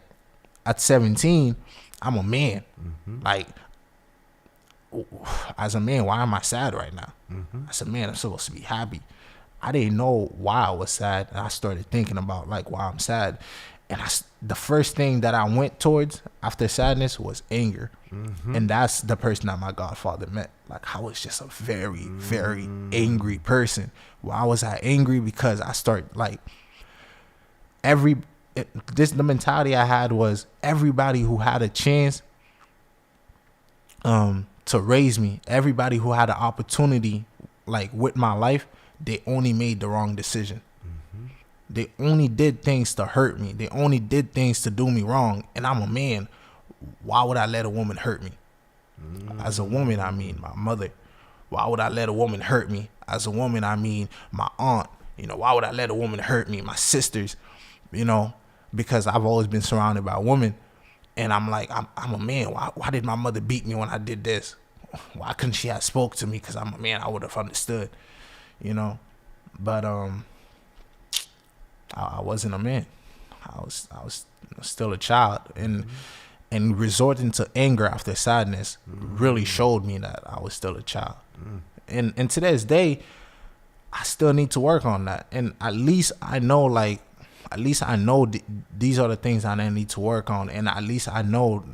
at 17, I'm a man. Mm-hmm. Like, as a man, why am I sad right now? Mm-hmm. As a man, I'm supposed to be happy. I didn't know why I was sad. And I started thinking about, like, why I'm sad. And the first thing that I went towards after sadness was anger. Mm-hmm. And that's the person that my godfather met. Like, I was just a very, very angry person. Why was I angry? Because I started, like, the mentality I had was everybody who had a chance to raise me, everybody who had an opportunity, like, with my life, they only made the wrong decision. Mm-hmm. They only did things to hurt me. They only did things to do me wrong. And I'm a man. Why would I let a woman hurt me? As a woman, I mean my mother. Why would I let a woman hurt me? As a woman, I mean my aunt. Why would I let a woman hurt me? My sisters, because I've always been surrounded by women. And I'm like, I'm a man. Why did my mother beat me when I did this? Why couldn't she have spoke to me? Because I'm a man, I would have understood, But I wasn't a man. I was still a child. And resorting to anger after sadness really showed me that I was still a child. And to this day, I still need to work on that. And at least I know these are the things I need to work on. And at least I know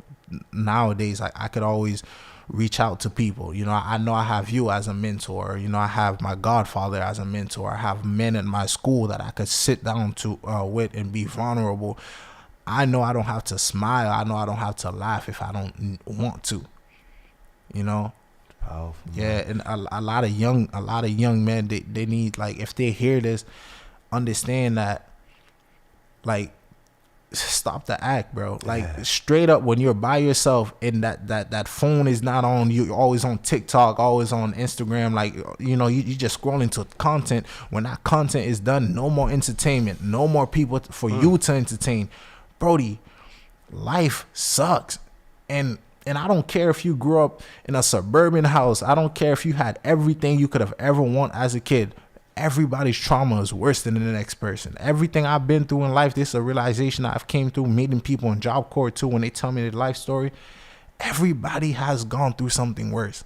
nowadays, like, I could always reach out to people. You know, I know I have you as a mentor. You know, I have my godfather as a mentor. I have men in my school that I could sit down to with and be vulnerable. I know I don't have to smile. I know I don't have to laugh if I don't want to. You know. Powerful, yeah, and a lot of young men, they need, like, if they hear this, understand that, like, stop the act, bro. Like, straight up, when you're by yourself and that phone is not on, you're always on TikTok, always on Instagram, like, you know, you just scrolling to content. When that content is done, no more entertainment, no more people for you to entertain. Brody, life sucks. And I don't care if you grew up in a suburban house. I don't care if you had everything you could have ever want as a kid. Everybody's trauma is worse than the next person. Everything I've been through in life, this is a realization I've came through, meeting people in Job Corps too, when they tell me their life story. Everybody has gone through something worse.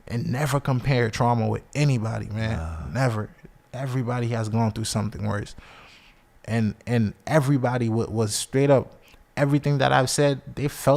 And never compare trauma with anybody, man. Never. Everybody has gone through something worse. And everybody was straight up, everything that I've said, they felt